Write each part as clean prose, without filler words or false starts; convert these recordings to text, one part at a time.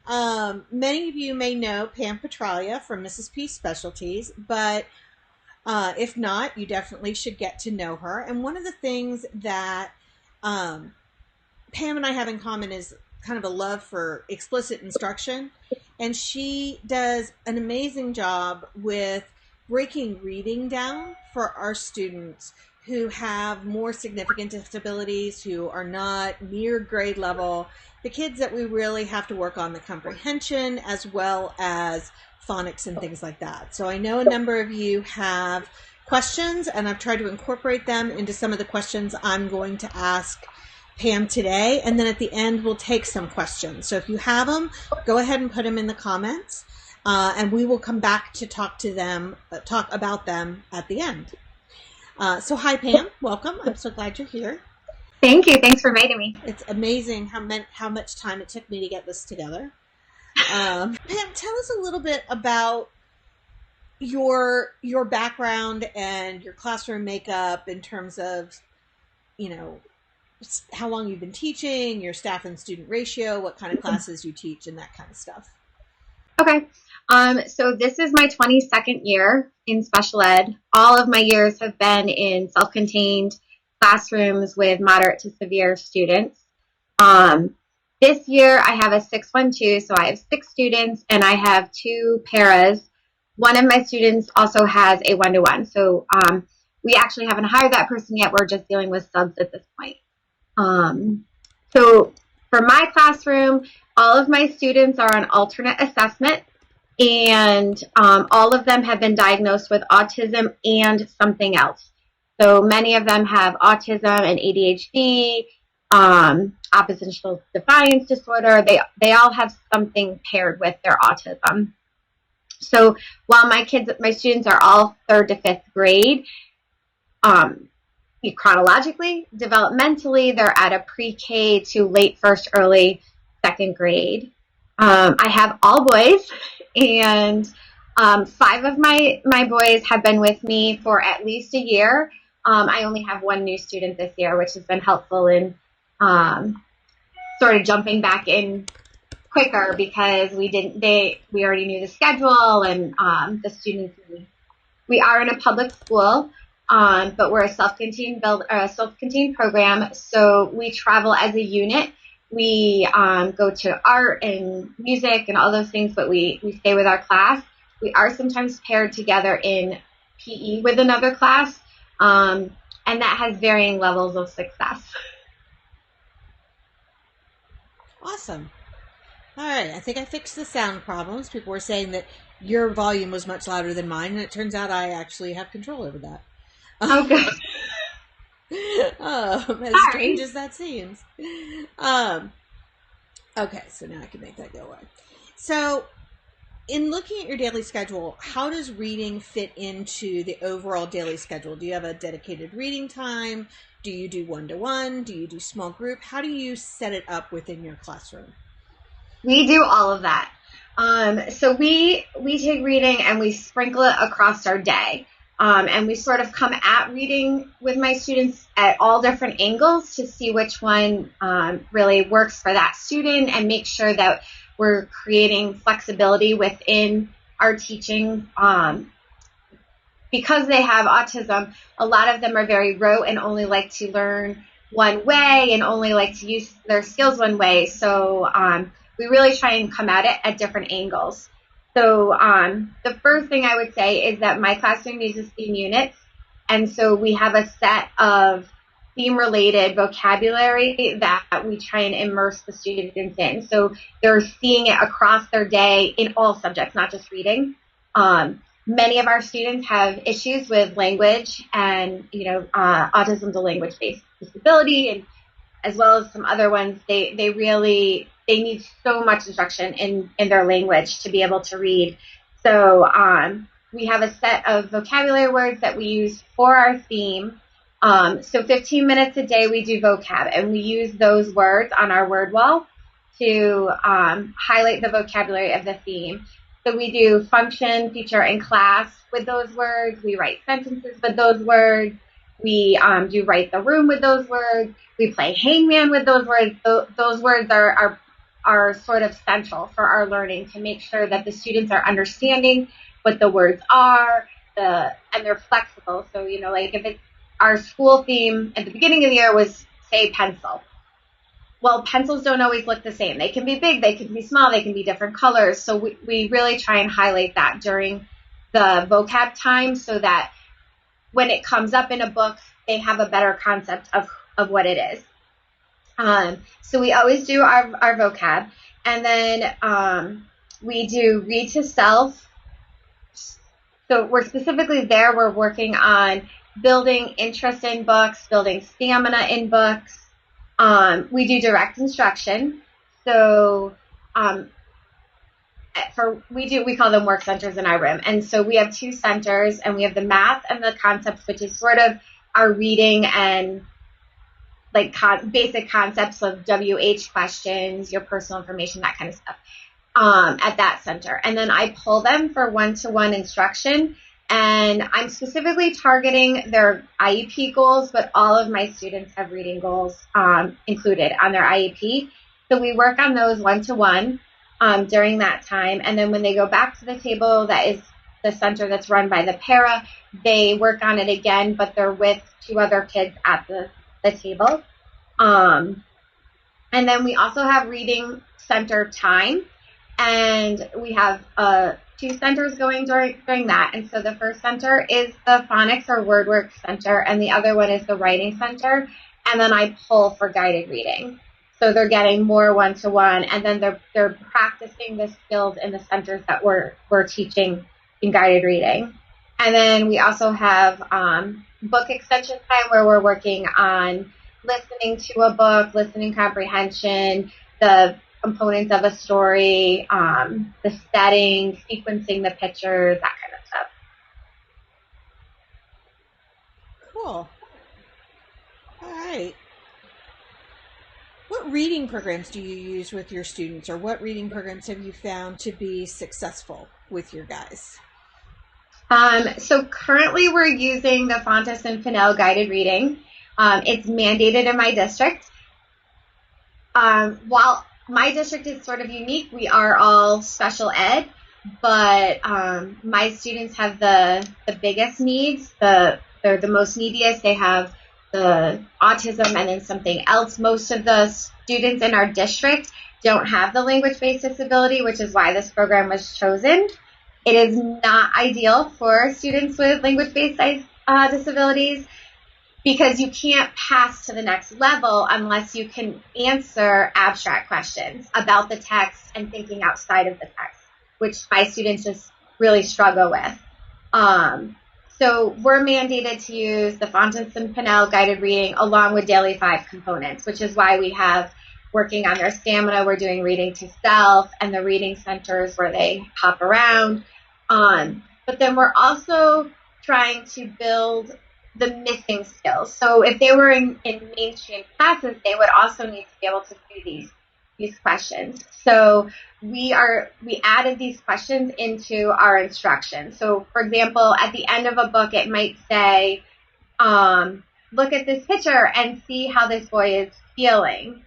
Many of you may know Pam Petralia from Mrs. P Specialties, but if not, you definitely should get to know her. And one of the things that um, Pam and I have in common is kind of a love for explicit instruction. And she does an amazing job with breaking reading down for our students who have more significant disabilities, who are not near grade level, the kids that we really have to work on the comprehension as well as phonics and things like that. So I know a number of you have questions, and I've tried to incorporate them into some of the questions I'm going to ask Pam today, and then at the end we'll take some questions. So if you have them, go ahead and put them in the comments, and we will come back to talk about them at the end. So hi Pam, welcome. I'm so glad you're here. Thank you. Thanks for inviting me. It's amazing how much time it took me to get this together. Pam, tell us a little bit about your background and your classroom makeup in terms of, how long you've been teaching, your staff and student ratio, what kind of classes you teach, and that kind of stuff. Okay. So this is my 22nd year in special ed. All of my years have been in self-contained classrooms with moderate to severe students. This year I have a 612, so I have 6 students and I have 2 paras. One of my students also has a 1-to-1. So we actually haven't hired that person yet. We're just dealing with subs at this point. So for my classroom, all of my students are on alternate assessment, and all of them have been diagnosed with autism and something else. So many of them have autism and ADHD, oppositional defiance disorder. They all have something paired with their autism. So while my students are all 3rd to 5th grade, chronologically, developmentally, they're at a pre-K to late 1st, early 2nd grade. I have all boys, and 5 of my boys have been with me for at least a year. I only have 1 new student this year, which has been helpful in sort of jumping back in quicker because we already knew the schedule and the students. We are in a public school. But we're a self-contained program, so we travel as a unit. We go to art and music and all those things, but we stay with our class. We are sometimes paired together in PE with another class, and that has varying levels of success. Awesome. All right, I think I fixed the sound problems. People were saying that your volume was much louder than mine, and it turns out I actually have control over that. Oh, good. As strange as that seems. Okay, so now I can make that go away. So, in looking at your daily schedule, how does reading fit into the overall daily schedule? Do you have a dedicated reading time? Do you do 1-to-1? Do you do small group? How do you set it up within your classroom? We do all of that. So we take reading and we sprinkle it across our day. And we sort of come at reading with my students at all different angles to see which one really works for that student and make sure that we're creating flexibility within our teaching. Because they have autism, a lot of them are very rote and only like to learn one way and only like to use their skills one way. So we really try and come at it at different angles. So the first thing I would say is that my classroom uses theme units, and so we have a set of theme-related vocabulary that we try and immerse the students in. So they're seeing it across their day in all subjects, not just reading. Many of our students have issues with language and, autism is a language-based disability, and as well as some other ones. They need so much instruction in their language to be able to read. So we have a set of vocabulary words that we use for our theme. So 15 minutes a day we do vocab, and we use those words on our word wall to highlight the vocabulary of the theme. So we do function, feature, and class with those words. We write sentences with those words. We do write the room with those words. We play hangman with those words. Those words are are sort of central for our learning to make sure that the students are understanding what the words are, and they're flexible. So, like if it's our school theme at the beginning of the year was, say, pencil. Well, pencils don't always look the same. They can be big, they can be small, they can be different colors. So we really try and highlight that during the vocab time so that when it comes up in a book, they have a better concept of what it is. So we always do our vocab. And then we do read to self. So we're specifically there, we're working on building interest in books, building stamina in books. We do direct instruction. So we call them work centers in our room. And so we have 2 centers, and we have the math and the concepts, which is sort of our reading and like basic concepts of WH questions, your personal information, that kind of stuff, at that center. And then I pull them for one-to-one instruction, and I'm specifically targeting their IEP goals, but all of my students have reading goals included on their IEP. So we work on those one-to-one during that time. And then when they go back to the table, that is the center that's run by the para, they work on it again, but they're with 2 other kids at the table. And then we also have reading center time, and we have 2 centers going during that. And so the first center is the Phonics or word work center, and the other one is the writing center. And then I pull for guided reading. So they're getting more one-to-one, and then they're practicing the skills in the centers that we're teaching in guided reading. And then we also have book extension time, where we're working on listening to a book, listening comprehension, the components of a story, the setting, sequencing the pictures, that kind of stuff. Cool. All right. What reading programs do you use with your students, or what reading programs have you found to be successful with your guys? So currently we're using the Fontes and Fennell guided reading. It's mandated in my district. While my district is sort of unique, we are all special ed, but my students have the biggest needs. They're the most neediest. They have the autism and then something else. Most of the students in our district don't have the language-based disability, which is why this program was chosen. It is not ideal for students with language-based disabilities, because you can't pass to the next level unless you can answer abstract questions about the text and thinking outside of the text, which my students just really struggle with. So we're mandated to use the Fontes and Fennell guided reading along with Daily 5 components, which is why we have working on their stamina. We're doing reading to self and the reading centers where they hop around. But then we're also trying to build the missing skills. So if they were in mainstream classes, they would also need to be able to do these questions. So we added these questions into our instruction. So for example, at the end of a book, it might say, look at this picture and see how this boy is feeling.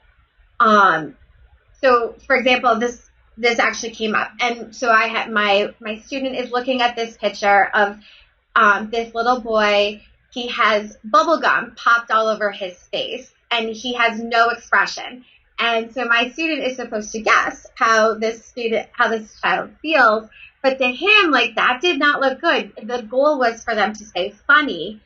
So for example, this actually came up. And so I had my student is looking at this picture of this little boy. He has bubble gum popped all over his face, and he has no expression. And so my student is supposed to guess how this child feels, but to him, like, that did not look good. The goal was for them to say funny,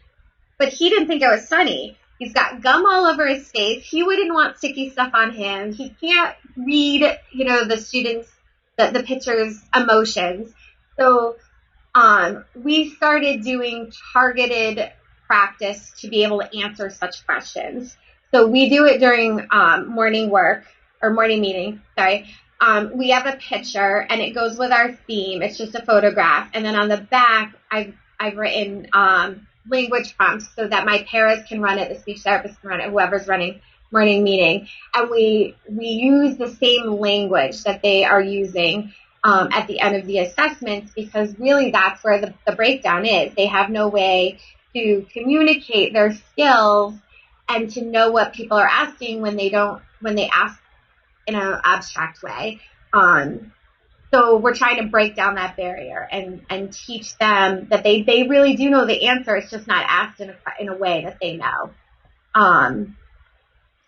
but he didn't think it was funny. He's got gum all over his face. He wouldn't want sticky stuff on him. He can't read, the students, the picture's emotions. So we started doing targeted practice to be able to answer such questions. So we do it during morning meeting. We have a picture, and it goes with our theme. It's just a photograph, and then on the back, I've written language prompts so that my paras can run it, the speech therapist can run it, whoever's running morning meeting, and we use the same language that they are using at the end of the assessments, because really that's where the breakdown is. They have no way to communicate their skills and to know what people are asking when they ask in an abstract way. So we're trying to break down that barrier and teach them that they really do know the answer. It's just not asked in a way that they know.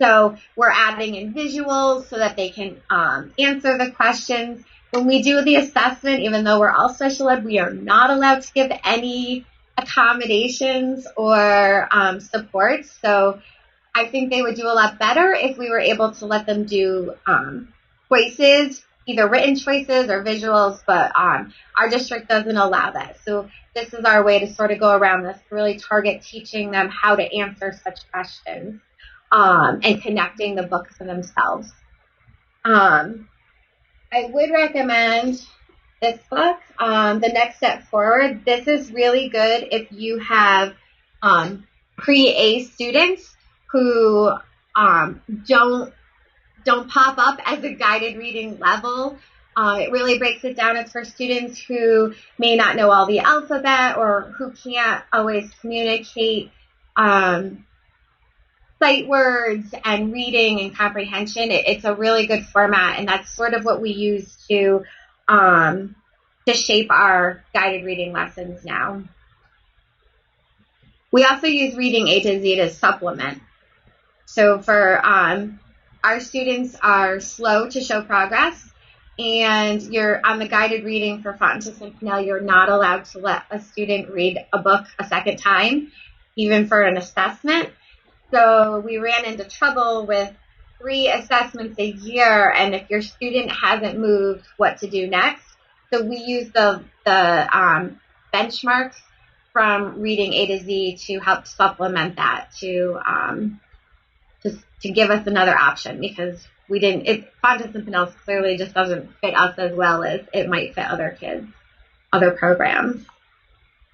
So we're adding in visuals so that they can answer the questions. When we do the assessment, even though we're all special ed, we are not allowed to give any accommodations or support. So I think they would do a lot better if we were able to let them do choices, either written choices or visuals, but our district doesn't allow that. So this is our way to sort of go around this, to really target teaching them how to answer such questions and connecting the books to themselves. I would recommend this book, The Next Step Forward. This is really good if you have pre-A students who don't pop up as a guided reading level. It really breaks it down. It's for students who may not know all the alphabet or who can't always communicate sight words and reading and comprehension. It's a really good format, and that's sort of what we use to shape our guided reading lessons now. We also use Reading A to Z to supplement. So for our students are slow to show progress, and you're on the guided reading for Phonics and Pinel, you're not allowed to let a student read a book a second time, even for an assessment. So we ran into trouble with 3 assessments a year, and if your student hasn't moved, what to do next. So we use the benchmarks from Reading A to Z to help supplement that, to give us another option, because Phonics and Pinel clearly just doesn't fit us as well as it might fit other kids, other programs.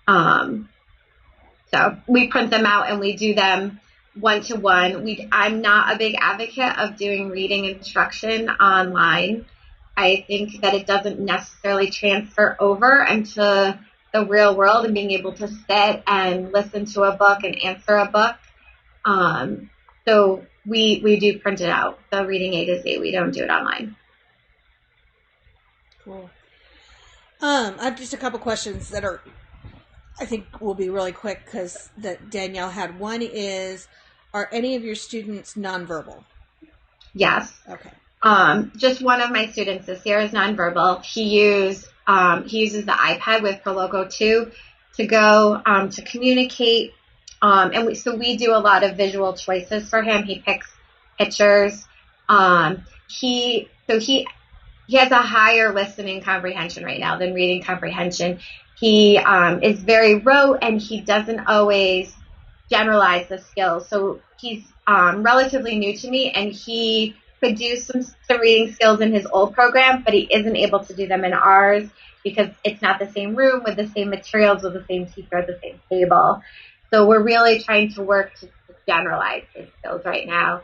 So we print them out and we do them one-to-one. I'm not a big advocate of doing reading instruction online. I think that it doesn't necessarily transfer over into the real world and being able to sit and listen to a book and answer a book. So we do print it out, the Reading A to Z. We don't do it online. Cool. I have just a couple questions that I think will be really quick because that Danielle had. One is, are any of your students nonverbal? Yes. Okay. Just one of my students this year is nonverbal. He uses the iPad with Prologo 2 to go to communicate. And we do a lot of visual choices for him. He picks pictures. He has a higher listening comprehension right now than reading comprehension. He is very rote, and he doesn't always generalize the skills. So he's relatively new to me, and he could do some reading skills in his old program, but he isn't able to do them in ours because it's not the same room with the same materials, with the same teacher at the same table. So we're really trying to work to generalize his skills right now.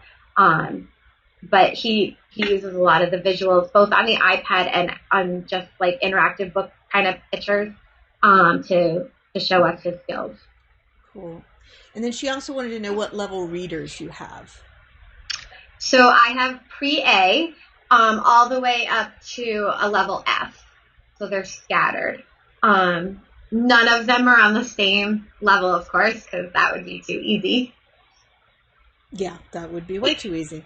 But he uses a lot of the visuals, both on the iPad and on just like interactive book kind of pictures, to show us his skills. Cool. And then she also wanted to know what level readers you have. So I have pre-A all the way up to a level F. So they're scattered. None of them are on the same level, of course, because that would be too easy. Yeah, that would be way too easy.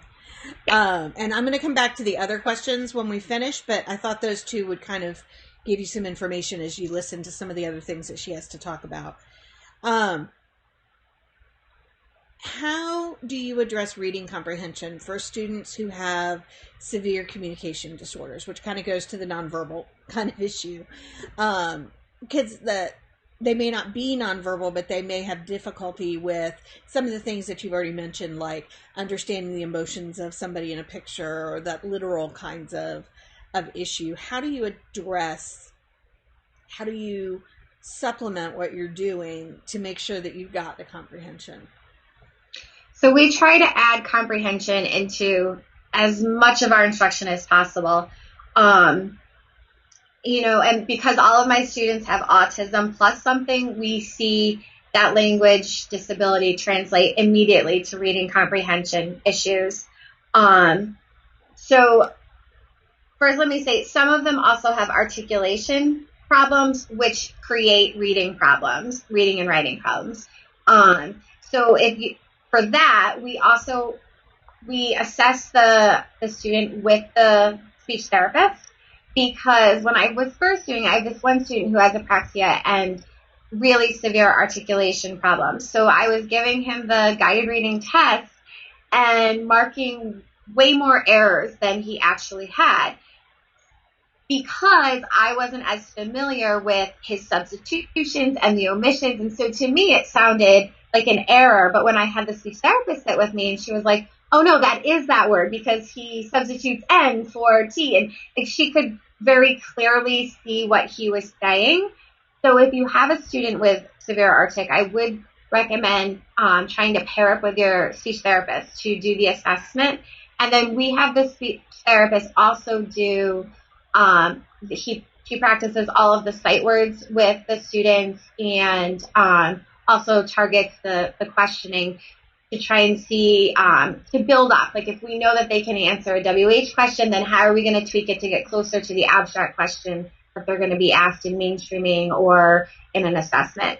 And I'm going to come back to the other questions when we finish, but I thought those two would kind of give you some information as you listen to some of the other things that she has to talk about. How do you address reading comprehension for students who have severe communication disorders, which kind of goes to the nonverbal kind of issue? Kids that they may not be nonverbal, but they may have difficulty with some of the things that you've already mentioned, like understanding the emotions of somebody in a picture or that literal kinds of issue. How do you supplement what you're doing to make sure that you've got the comprehension? So we try to add comprehension into as much of our instruction as possible. And because all of my students have autism plus something, we see that language disability translate immediately to reading comprehension issues. So first, let me say some of them also have articulation problems, which create reading and writing problems. So for that, we assess the student with the speech therapist, because when I was first doing it, I have this one student who has apraxia and really severe articulation problems. So I was giving him the guided reading test and marking way more errors than he actually had, because I wasn't as familiar with his substitutions and the omissions. And so to me, it sounded like an error. But when I had the speech therapist sit with me, and she was like, oh, no, that is that word, because he substitutes N for T. And like, she could very clearly see what he was saying. So if you have a student with severe Artic, I would recommend trying to pair up with your speech therapist to do the assessment. And then we have the speech therapist also do, he practices all of the sight words with the students, and also targets the questioning to try and see, to build up. Like if we know that they can answer a WH question, then how are we going to tweak it to get closer to the abstract question that they're going to be asked in mainstreaming or in an assessment?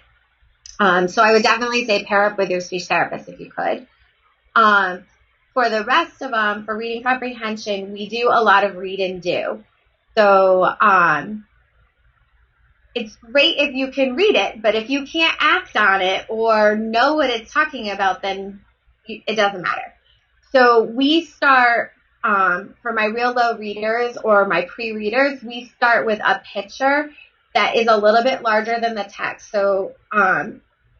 So I would definitely say pair up with your speech therapist if you could. For the rest of them, for reading comprehension, we do a lot of read and do. So it's great if you can read it, but if you can't act on it or know what it's talking about, then it doesn't matter. So we start, for my real low readers or my pre-readers, we start with a picture that is a little bit larger than the text. So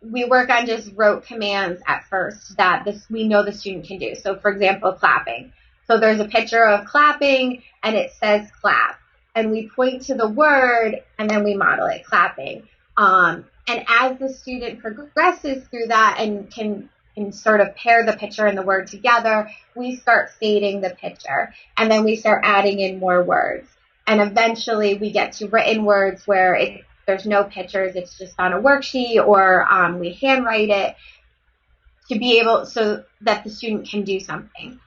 we work on just rote commands at first that we know the student can do. So for example, clapping. So there's a picture of clapping and it says clap. And we point to the word and then we model it, clapping. And as the student progresses through that and can sort of pair the picture and the word together, we start fading the picture. And then we start adding in more words. And eventually we get to written words where there's no pictures, it's just on a worksheet, or we handwrite it to be able so that the student can do something.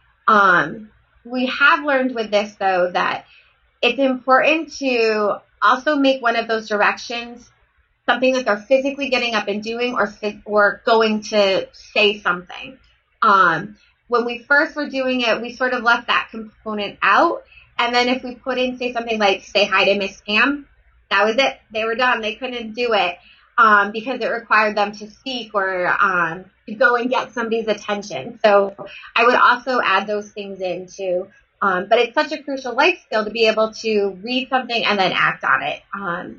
We have learned with this, though, that it's important to also make one of those directions something that they're physically getting up and doing, or going to say something. When we first were doing it, we sort of left that component out. And then if we put in, say something like, say hi to Miss Pam, that was it. They were done. They couldn't do it because it required them to speak or to go and get somebody's attention. So I would also add those things in too. But it's such a crucial life skill to be able to read something and then act on it.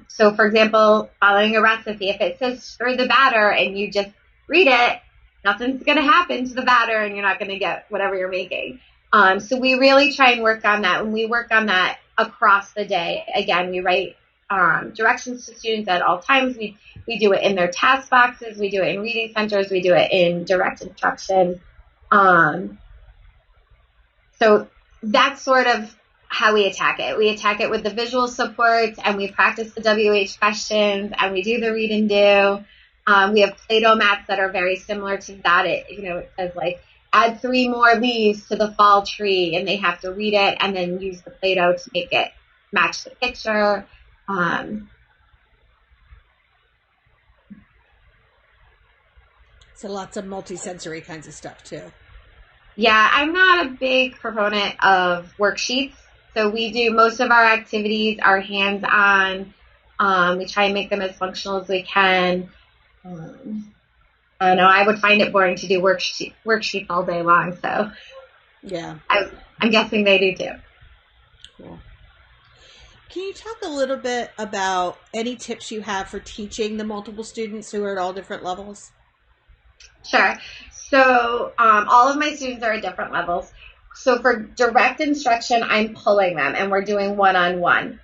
So, for example, following a recipe, if it says stir the batter and you just read it, nothing's going to happen to the batter and you're not going to get whatever you're making. So we really try and work on that. And we work on that across the day. Again, we write directions to students at all times. We do it in their task boxes. We do it in reading centers. We do it in direct instruction. So that's sort of how we attack it. We attack it with the visual supports, and we practice the WH questions, and we do the read and do. We have Play-Doh mats that are very similar to that. It says like, add 3 more leaves to the fall tree, and they have to read it and then use the Play-Doh to make it match the picture. So lots of multisensory kinds of stuff too. Yeah, I'm not a big proponent of worksheets. So we do most of our activities are hands-on. We try and make them as functional as we can. I don't know, I would find it boring to do worksheets all day long. So yeah, I'm guessing they do too. Cool. Can you talk a little bit about any tips you have for teaching the multiple students who are at all different levels? Sure. So all of my students are at different levels. So for direct instruction, I'm pulling them and we're doing one-on-one.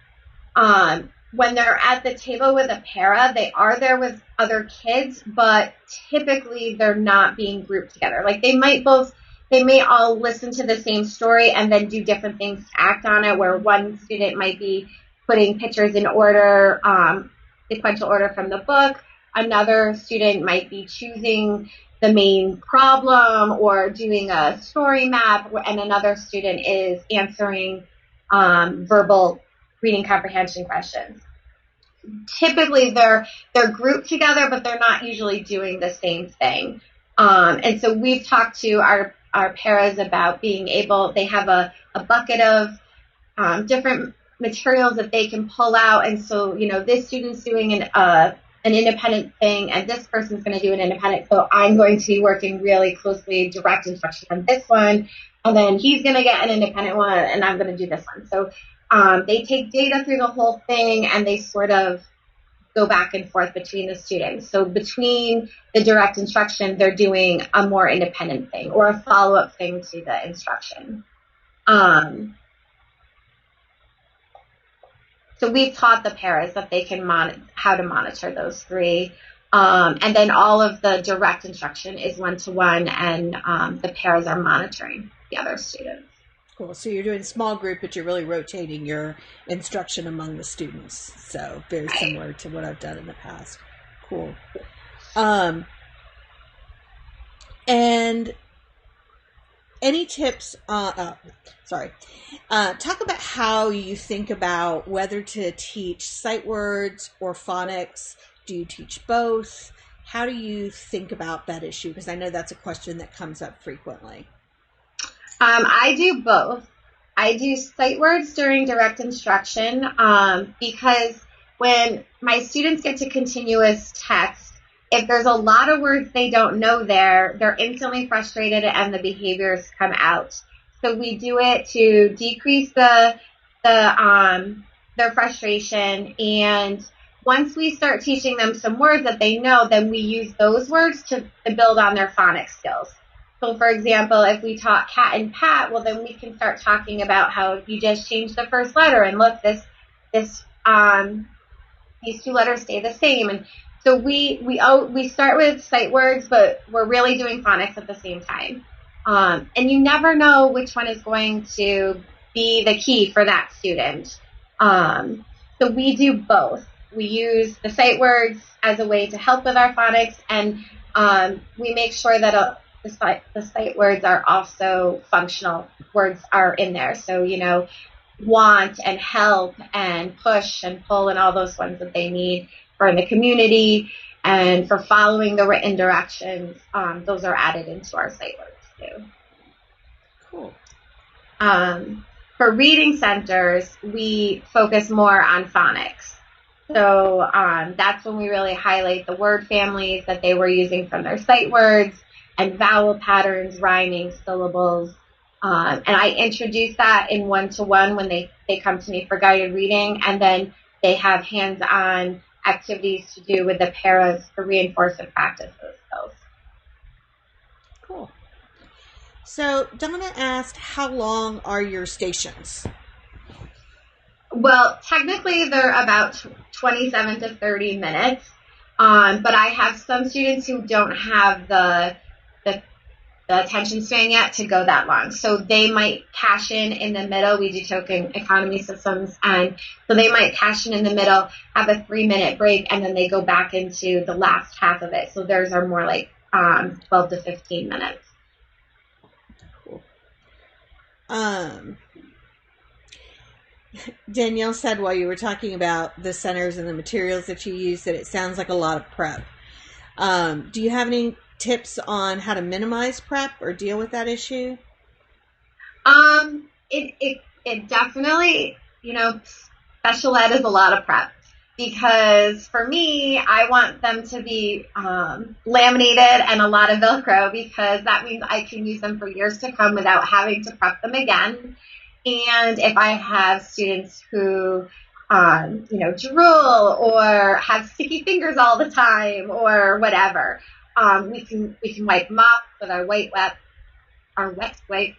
When they're at the table with a para, they are there with other kids, but typically they're not being grouped together. Like they may all listen to the same story and then do different things to act on it, where one student might be putting pictures in order, sequential order from the book. Another student might be choosing the main problem or doing a story map, and another student is answering verbal reading comprehension questions. Typically, they're grouped together, but they're not usually doing the same thing. And so we've talked to our paras about being able, they have a bucket of different materials that they can pull out. And so, this student's doing an independent thing, and this person's going to do an independent. So I'm going to be working really closely, direct instruction on this one, and then he's going to get an independent one, and I'm going to do this one. So they take data through the whole thing, and they sort of go back and forth between the students. So between the direct instruction, they're doing a more independent thing or a follow-up thing to the instruction. So we've taught the paras that they can how to monitor those three. And then all of the direct instruction is one-to-one, and the paras are monitoring the other students. Cool. So you're doing small group, but you're really rotating your instruction among the students. So very similar to what I've done in the past. Cool. And any tips? Talk about how you think about whether to teach sight words or phonics. Do you teach both? How do you think about that issue? Because I know that's a question that comes up frequently. I do both. I do sight words during direct instruction because when my students get to continuous text, if there's a lot of words they don't know there, they're instantly frustrated and the behaviors come out. So we do it to decrease their frustration, and once we start teaching them some words that they know, then we use those words to build on their phonics skills. So, for example, if we taught cat and pat, well, then we can start talking about how you just changed the first letter, and look, these two letters stay the same. And so we start with sight words, but we're really doing phonics at the same time. And you never know which one is going to be the key for that student. So we do both. We use the sight words as a way to help with our phonics, and we make sure that the sight words are also functional words are in there. So, want and help and push and pull and all those ones that they need for in the community and for following the written directions, those are added into our sight words too. Cool. For reading centers, we focus more on phonics. So that's when we really highlight the word families that they were using from their sight words, and vowel patterns, rhyming, syllables. And I introduce that in one-to-one when they come to me for guided reading, and then they have hands-on activities to do with the paras to reinforce and practice those skills. Cool. So Donna asked, how long are your stations? Well, technically they're about 27 to 30 minutes, but I have some students who don't have the attention span yet to go that long. So they might cash in the middle. We do token economy systems, and so they might cash in the middle, have a 3-minute break, and then they go back into the last half of it. So theirs are more like 12 to 15 minutes. Cool. Danielle said while you were talking about the centers and the materials that you use that it sounds like a lot of prep. Do you have any tips on how to minimize prep or deal with that issue? It definitely, special ed is a lot of prep, because for me, I want them to be laminated and a lot of Velcro, because that means I can use them for years to come without having to prep them again. And if I have students who, drool or have sticky fingers all the time or whatever, we can wipe them off with our wet wipe.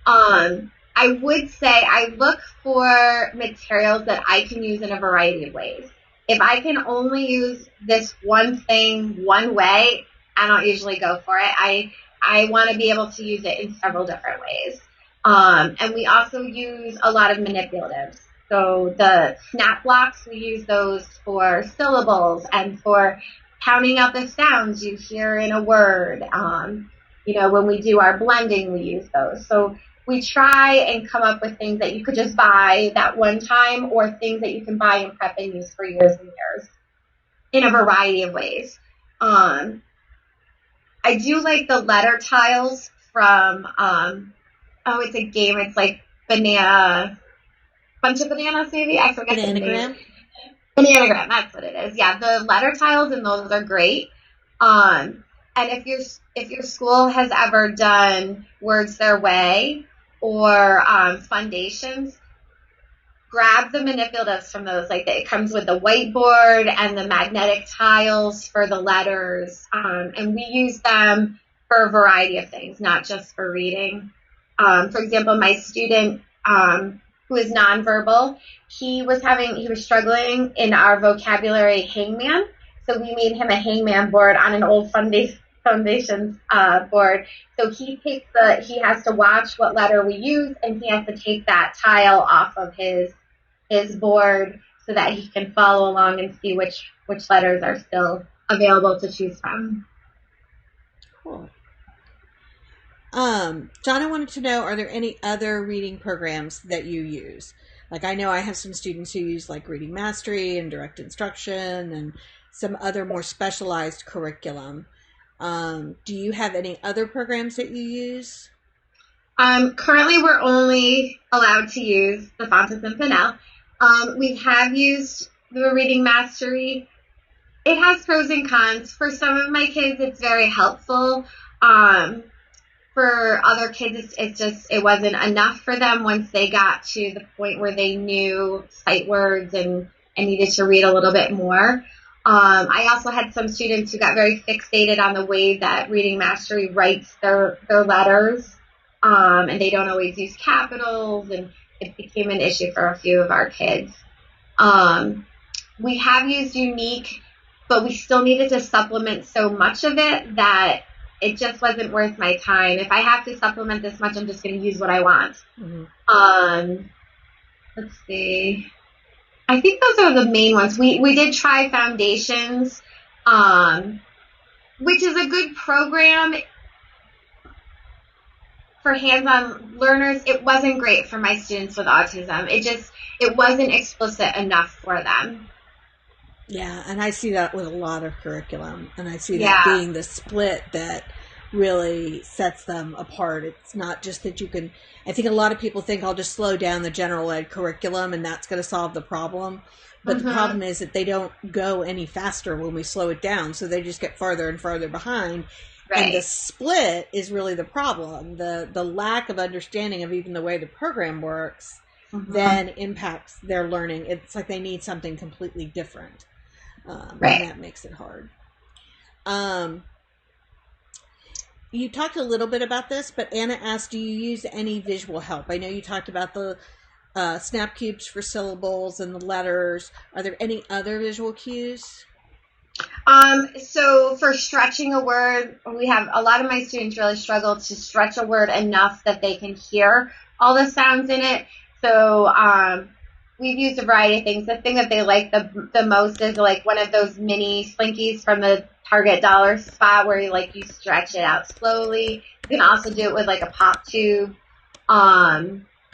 I would say I look for materials that I can use in a variety of ways. If I can only use this one thing one way, I don't usually go for it. I want to be able to use it in several different ways. And we also use a lot of manipulatives. So the snap blocks, we use those for syllables and for counting out the sounds you hear in a word. When we do our blending, we use those. So we try and come up with things that you could just buy that one time, or things that you can buy and prep and use for years and years in a variety of ways. I do like the letter tiles from, it's a game. It's like bunch of bananas maybe. I forget the name. Bananagram, that's what it is. Yeah, the letter tiles and those are great. And if your school has ever done Words Their Way or Foundations, grab the manipulatives from those. Like, it comes with the whiteboard and the magnetic tiles for the letters, and we use them for a variety of things, not just for reading. For example, my student who is nonverbal, he was struggling in our vocabulary hangman. So we made him a hangman board on an old Foundations board. So he has to watch what letter we use, and he has to take that tile off of his board so that he can follow along and see which letters are still available to choose from. Cool. John, I wanted to know, are there any other reading programs that you use? Like, I know I have some students who use like Reading Mastery and Direct Instruction and some other more specialized curriculum. Do you have any other programs that you use? Currently, we're only allowed to use the Phonics and Pinnell. We have used the Reading Mastery. It has pros and cons. For some of my kids, it's very helpful. For other kids, it wasn't enough for them once they got to the point where they knew sight words and needed to read a little bit more. I also had some students who got very fixated on the way that Reading Mastery writes their letters, and they don't always use capitals, and it became an issue for a few of our kids. We have used Unique, but we still needed to supplement so much of it that it just wasn't worth my time. If I have to supplement this much, I'm just going to use what I want. Mm-hmm. Let's see. I think those are the main ones. We did try Foundations, which is a good program for hands-on learners. It wasn't great for my students with autism. It wasn't explicit enough for them. Yeah, and I see that with a lot of curriculum, and I see that being the split that really sets them apart. It's not just that you can, I think a lot of people think I'll just slow down the general ed curriculum and that's going to solve the problem. But the problem is that they don't go any faster when we slow it down, so they just get farther and farther behind. Right. And the split is really the problem. The lack of understanding of even the way the program works then impacts their learning. It's like they need something completely different. And that makes it hard. You talked a little bit about this, but Anna asked, do you use any visual help? I know you talked about the snap cubes for syllables and the letters. Are there any other visual cues? So for stretching a word, we have a lot of my students really struggle to stretch a word enough that they can hear all the sounds in it. So we've used a variety of things. The thing that they like the most is like one of those mini Slinkies from the Target dollar spot where you stretch it out slowly. You can also do it with like a pop tube.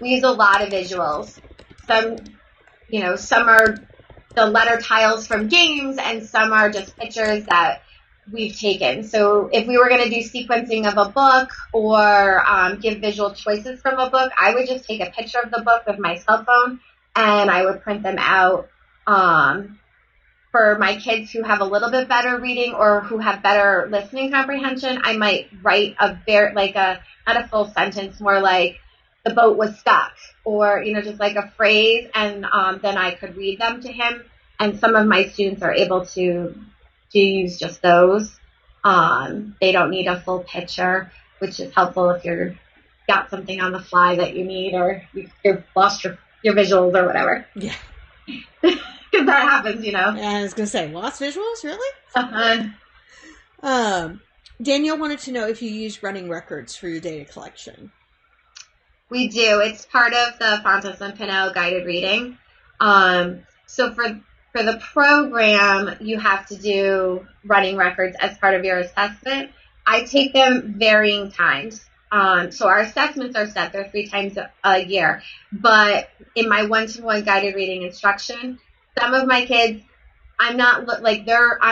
We use a lot of visuals. Some are the letter tiles from games, and some are just pictures that we've taken. So if we were going to do sequencing of a book or give visual choices from a book, I would just take a picture of the book with my cell phone and I would print them out. For my kids who have a little bit better reading or who have better listening comprehension, I might write not a full sentence, more like the boat was stuck, or just like a phrase, and then I could read them to him. And some of my students are able to use just those. They don't need a full picture, which is helpful if you're got something on the fly that you need, or you've lost your visuals or whatever. Yeah. Because that happens, Yeah, I was going to say, lost visuals? Really? Danielle wanted to know if you use running records for your data collection. We do. It's part of the Phonics and Pinnell guided reading. So for For the program, you have to do running records as part of your assessment. I take them varying times. So our assessments are set. They're 3 times a year. But in my one-to-one guided reading instruction, some of my kids, I'm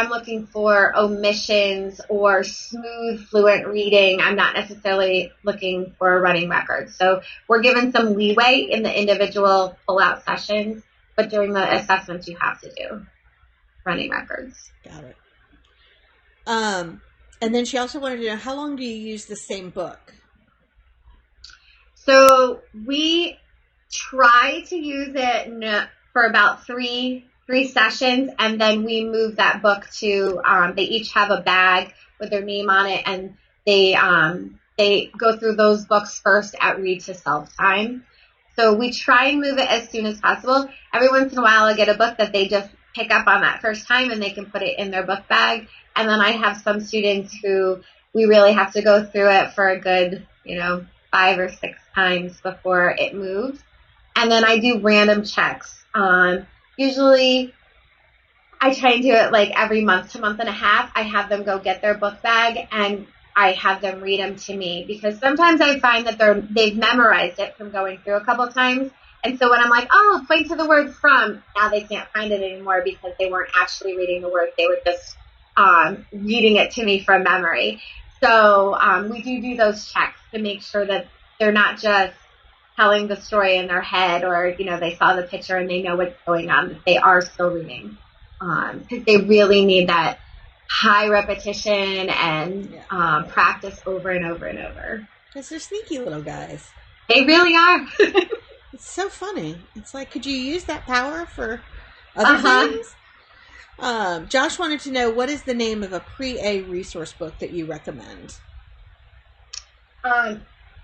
looking for omissions or smooth, fluent reading. I'm not necessarily looking for a running record. So we're given some leeway in the individual pull-out sessions, but during the assessments, you have to do running records. Got it. And then she also wanted to know, how long do you use the same book? So we try to use it for about three sessions, and then we move that book to, they each have a bag with their name on it, and they go through those books first at read to self time. So we try and move it as soon as possible. Every once in a while I get a book that they just pick up on that first time and they can put it in their book bag. And then I have some students who we really have to go through it for a good, 5 or 6 times before it moves. And then I do random checks. Usually I try and do it like every month to month and a half. I have them go get their book bag and I have them read them to me, because sometimes I find that they've memorized it from going through a couple times. And so when I'm like, oh, point to the word from, now they can't find it anymore because they weren't actually reading the word. They were just reading it to me from memory. So we do those checks to make sure that they're not just telling the story in their head, or, they saw the picture and they know what's going on, that they are still reading. Because they really need that high repetition and practice over and over and over. Because they're sneaky little guys. They really are. It's so funny. It's like, could you use that power for other things? Josh wanted to know, what is the name of a pre-A resource book that you recommend?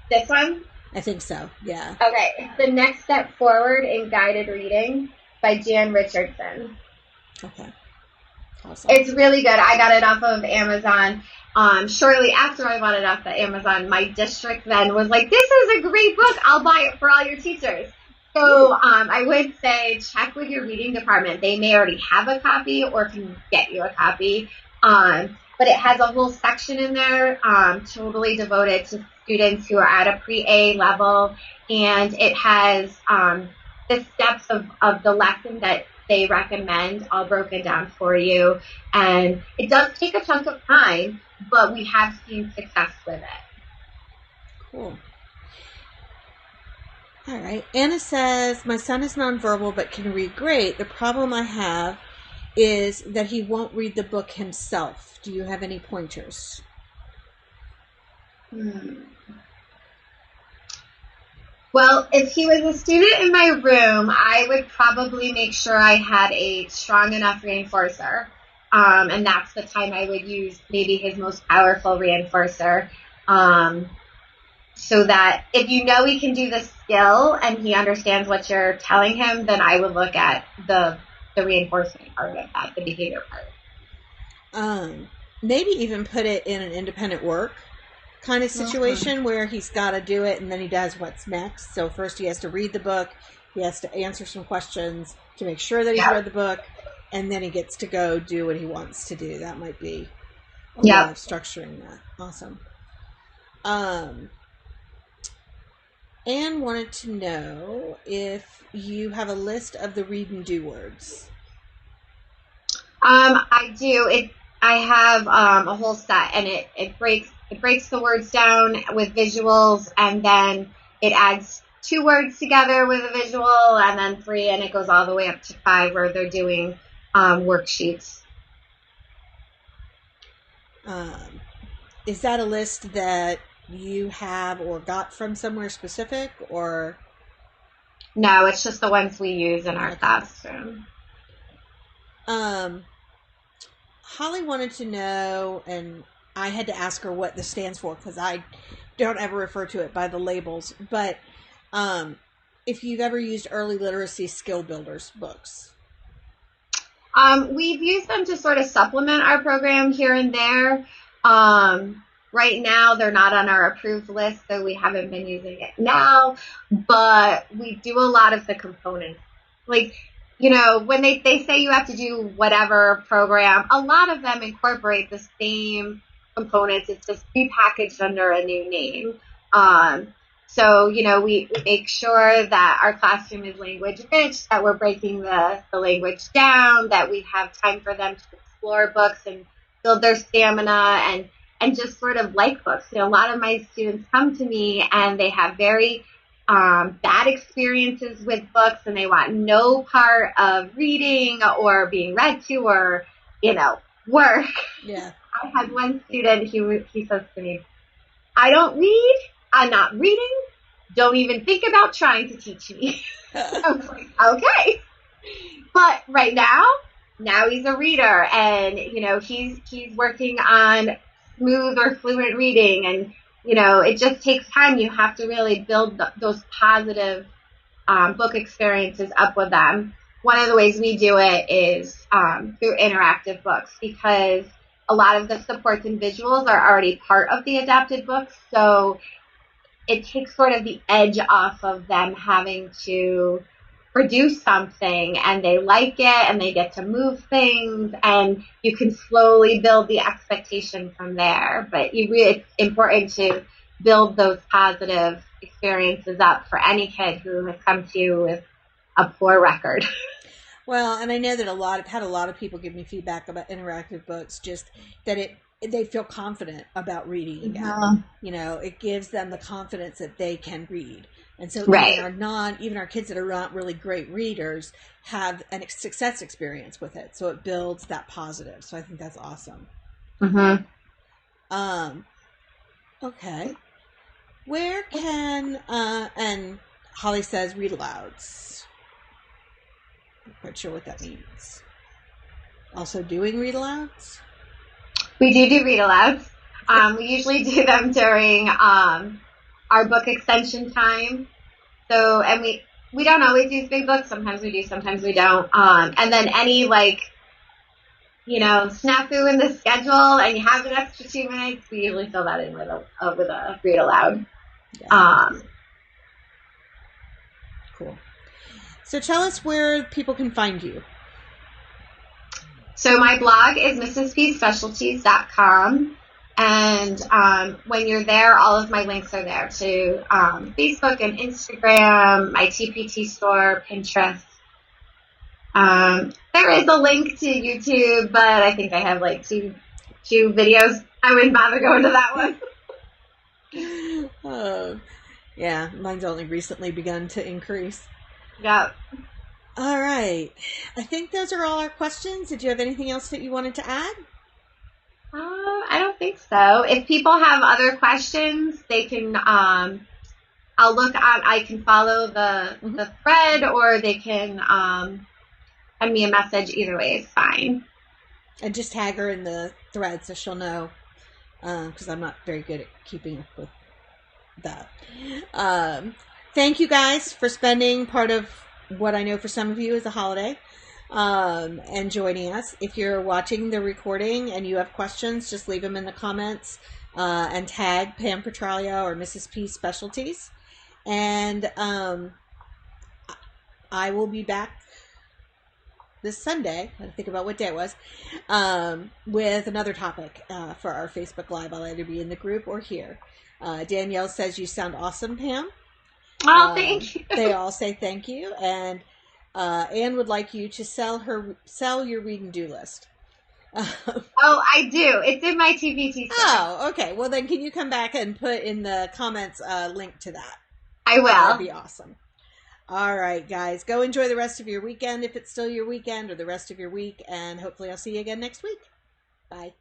This one? I think so, yeah. Okay, it's The Next Step Forward in Guided Reading by Jan Richardson. Okay. Awesome. It's really good. I got it off of Amazon. Shortly after I bought it off of Amazon, my district then was like, this is a great book. I'll buy it for all your teachers. So I would say check with your reading department. They may already have a copy or can get you a copy. But it has a whole section in there totally devoted to students who are at a pre-A level. And it has the steps of the lesson that they recommend all broken down for you. And it does take a chunk of time, but we have seen success with it. Cool. All right. Anna says, my son is nonverbal but can read great. The problem I have is that he won't read the book himself. Do you have any pointers? Well, if he was a student in my room, I would probably make sure I had a strong enough reinforcer. And that's the time I would use maybe his most powerful reinforcer. So that if you know he can do the skill and he understands what you're telling him, then I would look at the reinforcement part of that, the behavior part. Maybe even put it in an independent work kind of situation where he's got to do it and then he does what's next. So first he has to read the book, he has to answer some questions to make sure that he's read the book, and then he gets to go do what he wants to do. That might be a way of structuring that. Awesome. Anne wanted to know if you have a list of the read and do words. I do. I have a whole set, and it breaks the words down with visuals, and then it adds 2 words together with a visual, and then 3, and it goes all the way up to 5 where they're doing worksheets. Is that a list that you have or got from somewhere specific, or? No, it's just the ones we use in our classroom. Holly wanted to know, and I had to ask her what this stands for because I don't ever refer to it by the labels, but if you've ever used early literacy skill builders books. We've used them to sort of supplement our program here and there. Right now, they're not on our approved list, so we haven't been using it now, but we do a lot of the components. Like, when they say you have to do whatever program, a lot of them incorporate the same components. It's just repackaged under a new name. So, we make sure that our classroom is language rich, that we're breaking the language down, that we have time for them to explore books and build their stamina and just sort of like books. A lot of my students come to me and they have very bad experiences with books, and they want no part of reading or being read to or, work. Yeah. I had one student, he says to me, I don't read, I'm not reading, don't even think about trying to teach me. I was like, okay. But right now he's a reader, and, he's working on smooth or fluent reading, and, it just takes time. You have to really build those positive book experiences up with them. One of the ways we do it is through interactive books, because a lot of the supports and visuals are already part of the adapted books. So it takes sort of the edge off of them having to produce something, and they like it and they get to move things, and you can slowly build the expectation from there. But it's important to build those positive experiences up for any kid who has come to you with a poor record. Well, and I know that I've had a lot of people give me feedback about interactive books, just that they feel confident about reading again. It gives them the confidence that they can read. And so right. even our kids that are not really great readers have a success experience with it. So it builds that positive. So I think that's awesome. Mm-hmm. Okay. Where can, and Holly says read alouds. I'm not quite sure what that means. Also doing read alouds? We do read alouds. We usually do them during our book extension time. So, and we don't always use big books. Sometimes we do, sometimes we don't. And then any snafu in the schedule and you have an extra 2 minutes, we usually fill that in with a read aloud. Yeah. Cool. So tell us where people can find you. So my blog is mrspspecialties.com. And when you're there, all of my links are there to Facebook and Instagram, my TPT store, Pinterest. There is a link to YouTube, but I think I have two videos. I wouldn't bother going to that one. Yeah, mine's only recently begun to increase. Yep. All right. I think those are all our questions. Did you have anything else that you wanted to add? I don't think so. If people have other questions, they can, I can follow the thread, or they can send me a message. Either way is fine. And just tag her in the thread so she'll know, because I'm not very good at keeping up with that. Thank you guys for spending part of what I know for some of you is a holiday. And joining us. If you're watching the recording and you have questions, just leave them in the comments and tag Pam Petralia or Mrs. P Specialties. And I will be back this Sunday. I think about what day it was, with another topic for our Facebook Live. I'll either be in the group or here. Danielle says you sound awesome, Pam. Oh, thank you. They all say thank you, and Anne would like you to sell your read and do list. Oh, I do. It's in my TPT store. Oh, okay. Well, then can you come back and put in the comments a link to that? I will. That'd be awesome. All right, guys. Go enjoy the rest of your weekend if it's still your weekend, or the rest of your week, and hopefully I'll see you again next week. Bye.